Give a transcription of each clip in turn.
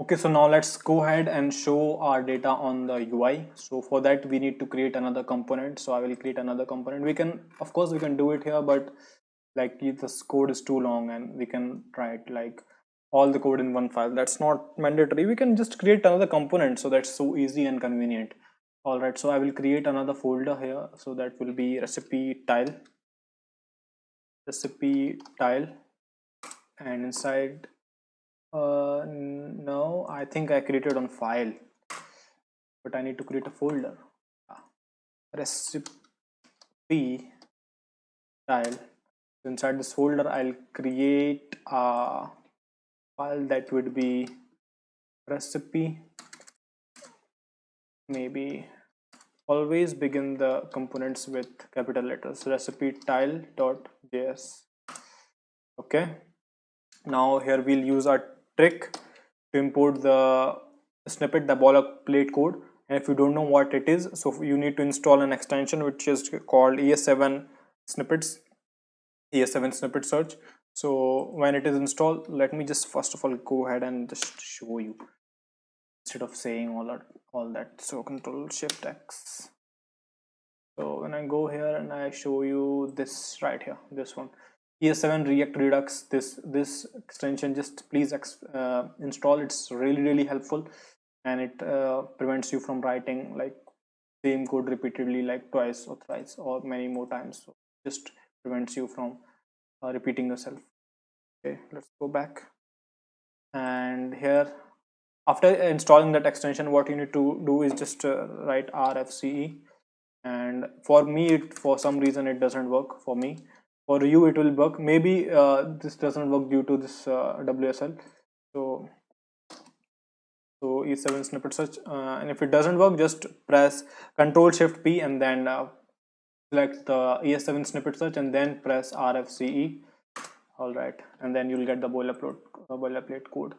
Okay, so now let's go ahead and show our data on the UI. So for that we need to create another component. So I will create another component. We can, of course we can do it here, but like this code is too long and we can write like all the code in one file. That's not mandatory. We can just create another component, so that's so easy and convenient. All right, so I will create another folder here. So that will be recipe tile, and inside no, I think I created on file, but I need to create a folder. Recipe tile. Inside this folder I'll create a file that would be recipe. Maybe always begin the components with capital letters. Recipe tile.js. Okay, now here we'll use our trick to import the snippet, the boilerplate code. And if you don't know what it is, so you need to install an extension which is called ES7 snippets, ES7 snippet search. So when it is installed, let me just first of all go ahead and just show you instead of saying all that. So Control Shift X. So when I go here and I show you this right here, this one, ES7 React Redux, this extension, just please install. It's really helpful, and it prevents you from writing like same code repeatedly, like twice or thrice or many more times. So just prevents you from repeating yourself. Okay, let's go back. And here, after installing that extension, what you need to do is just write rfce. And for me, for some reason it doesn't work for me. For you it will work. Maybe this doesn't work due to this WSL. So E7 snippet search, and if it doesn't work, just press Control Shift P and then select the ES7 snippet search and then press RFCE. All right, and then you'll get the boilerplate code.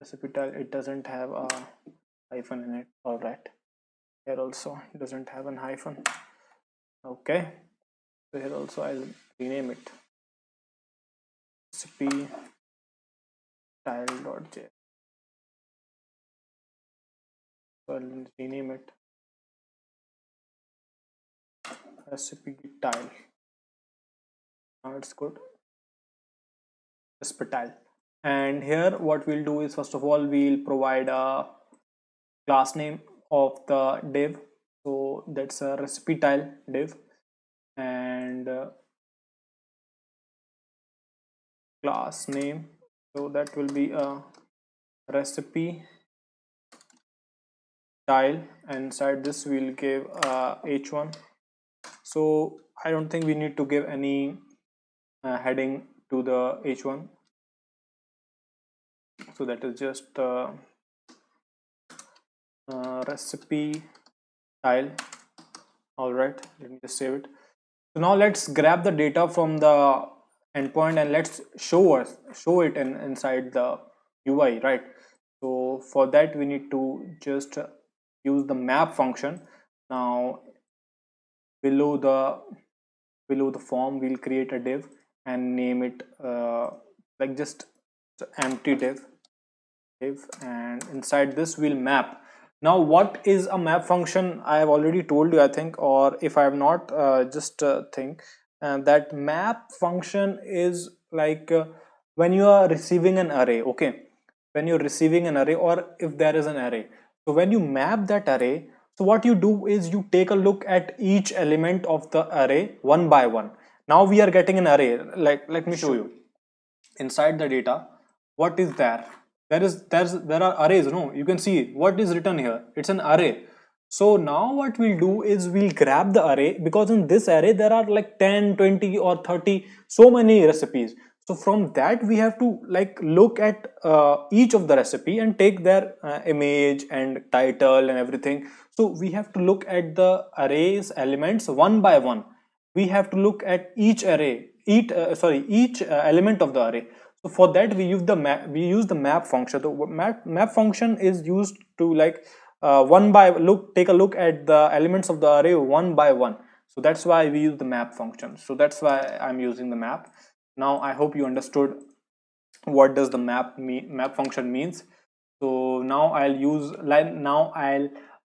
Recipe tile, it doesn't have a hyphen in it. All right, here also it doesn't have a hyphen. Okay, so here also I'll rename it recipe tile.js. So I'll rename it recipe tile. Now it's good. Recipe tile. And here what we'll do is, first of all, we'll provide a class name of the div. So that's a recipe tile div, and class name, so that will be a recipe tile, and inside this we'll give h1. So I don't think we need to give any heading to the h1. So that is just recipe tile. All right, let me just save it. So now let's grab the data from the endpoint and let's show it inside the UI, right? So for that we need to just use the map function. Now below the form we'll create a div and name it like just empty div, and inside this we'll map. Now what is a map function? I have already told you, I think, or if I have not, just think that map function is like when you are receiving an array. Okay, when you're receiving an array, or if there is an array, so when you map that array, so what you do is you take a look at each element of the array one by one. Now we are getting an array, like let me show you. Inside the data, what is there? There are arrays. No, you can see what is written here. It's an array. So now what we'll do is we'll grab the array, because in this array there are like 10, 20 or 30, so many recipes. So from that we have to like look at each of the recipe and take their image and title and everything. So we have to look at the array's elements one by one. We have to look at each array, each element of the array. So for that we use the map function. The map function is used to like take a look at the elements of the array one by one. So that's why we use the map function. So that's why I'm using the map. Now I hope you understood what does the map function means. So now I'll use now I'll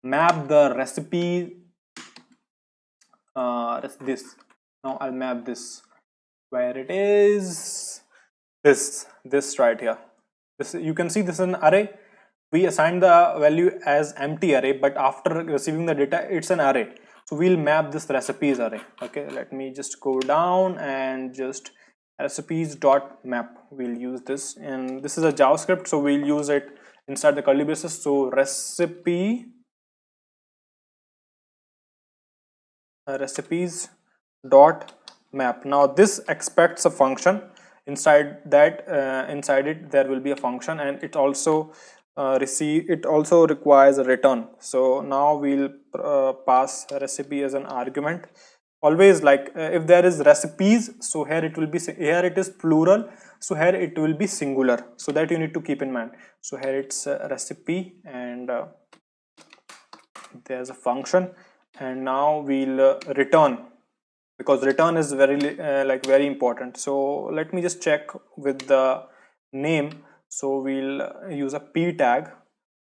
map the recipe this. Now I'll map this where it is. This right here. This, you can see this is an array. We assign the value as empty array, but after receiving the data it's an array. So we'll map this recipes array. Okay, let me just go down and just recipes dot map. We'll use this, and this is a JavaScript, so we'll use it inside the curly braces. So recipes dot map. Now this expects a function. Inside that inside it there will be a function, and it also it also requires a return. So now we'll pass recipe as an argument. Always, like if there is recipes, so here it will be, here it is plural, so here it will be singular, so that you need to keep in mind. So here it's recipe, and there's a function, and now we'll return, because return is very very important. So let me just check with the name. So we'll use a p tag.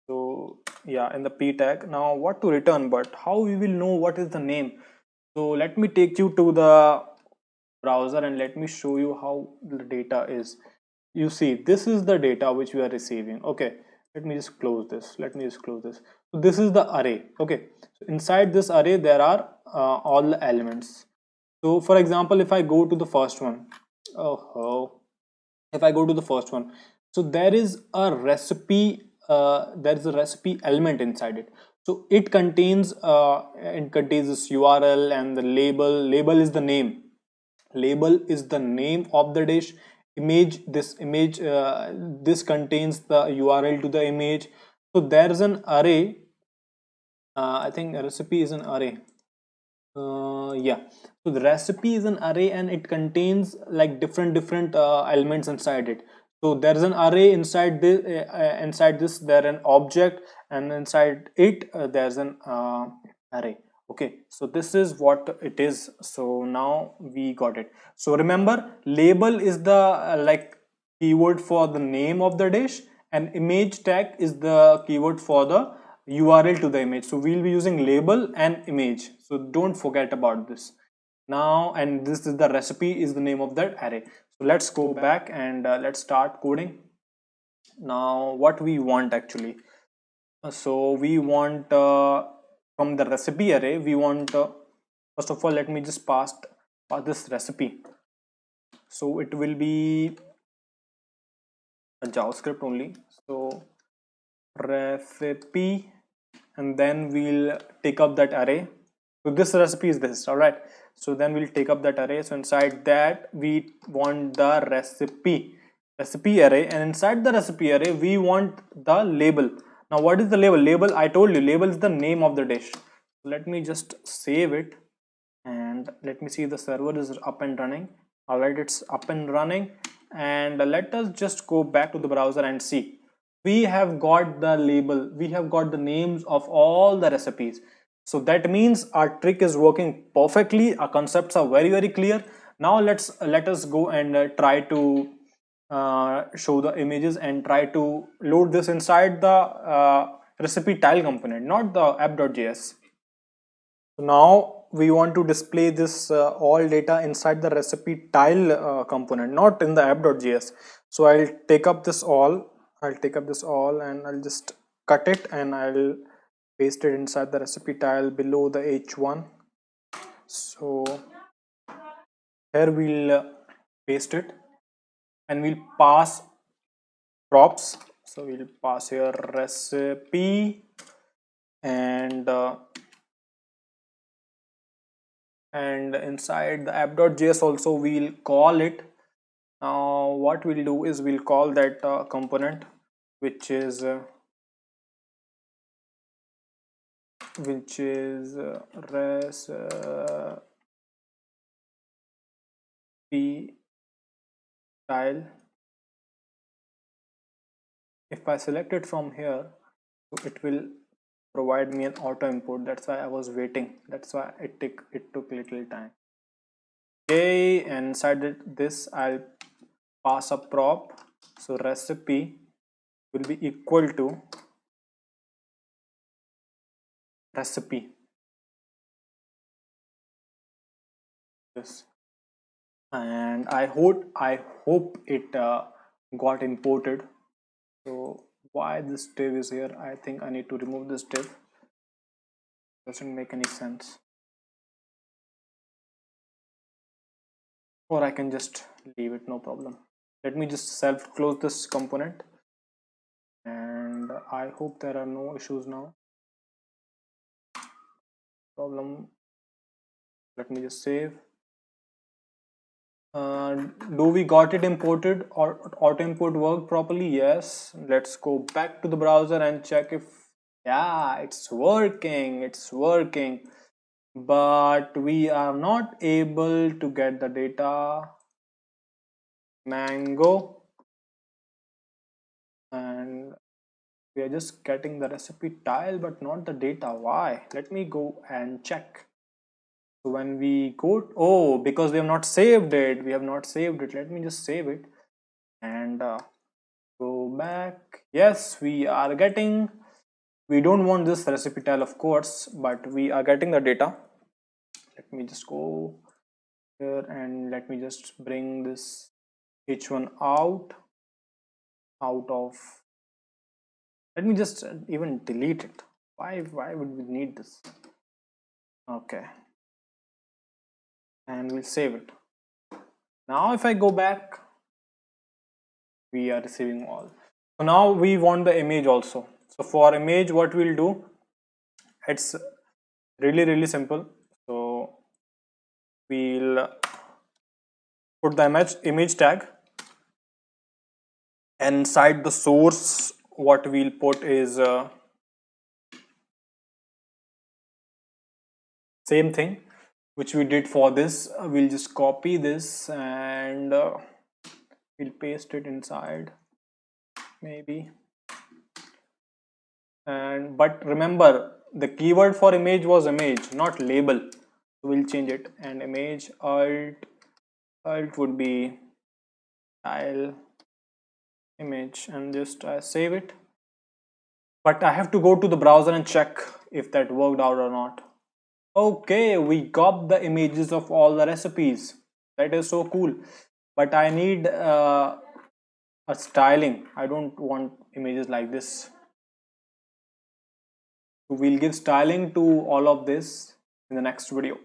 So yeah, in the p tag, now what to return, but how we will know what is the name? So let me take you to the browser and let me show you how the data is. You see, this is the data which we are receiving. Okay, let me just close this. So this is the array. Okay, so inside this array there are all the elements. So for example, if I go to the first one, if I go to the first one, so there is a recipe, there is a recipe element inside it. So it contains this URL and the label. Label is the name. Label is the name of the dish. Image, this image, this contains the URL to the image. So there is an array. I think a recipe is an array. Yeah, so the recipe is an array, and it contains like different elements inside it. So there is an array inside this, inside this there an object, and inside it there's an array. Okay, so this is what it is. So now we got it. So remember, label is the like keyword for the name of the dish, and image tag is the keyword for the URL to the image. So we'll be using label and image, so don't forget about this. Now, and this is the recipe is the name of that array. So let's go back and let's start coding. Now what we want actually, so we want from the recipe array, we want first of all, let me just pass this recipe. So it will be a JavaScript only. So recipe, and then we'll take up that array. So this recipe is this, all right. So then we'll take up that array. So inside that we want the recipe array, and inside the recipe array we want the label. Now what is the label? Label, I told you, label is the name of the dish. So let me just save it, and let me see the server is up and running. All right, it's up and running, and let us just go back to the browser and see. We have got the label, we have got the names of all the recipes. So that means our trick is working perfectly. Our concepts are very clear. Now let us go and try to show the images and try to load this inside the recipe tile component, not the app.js. So now we want to display this all data inside the recipe tile component, not in the app.js. So I'll take up this all, and I'll just cut it, and I'll paste it inside the recipe tile below the h1. So here we'll paste it, and we'll pass props. So we'll pass here recipe, and inside the app.js also we'll call it. Now what we'll do is we'll call that component which is recipe tile. If I select it from here, so it will provide me an auto import. That's why I was waiting. That's why it took little time. Okay, and inside this I'll pass a prop. So recipe, will be equal to recipe. Yes, and I hope it got imported. So why this div is here? I think I need to remove this div. Doesn't make any sense. Or I can just leave it, no problem. Let me just self close this component, and I hope there are no issues now. Problem. Let me just save. Do we got it imported or auto import work properly? Yes. Let's go back to the browser and check if, yeah, it's working, but we are not able to get the data mango, and we are just getting the recipe tile but not the data. Why? Let me go and check. So when we go, oh, because we have not saved it, let me just save it and go back. Yes, we are getting, we don't want this recipe tile of course, but we are getting the data. Let me just go here and let me just bring this h1 out of, let me just even delete it. Why would we need this? Okay, and we'll save it. Now if I go back, we are receiving all. So now we want the image also. So for image, what we'll do, it's really simple. So we'll put the image tag, and inside the source what we'll put is same thing which we did for this. We'll just copy this and we'll paste it inside maybe. And but remember, the keyword for image was image, not label. So we'll change it, and image alt would be tile image, and just save it. But I have to go to the browser and check if that worked out or not. Okay, we got the images of all the recipes. That is so cool. But I need a styling. I don't want images like this. So we'll give styling to all of this in the next video.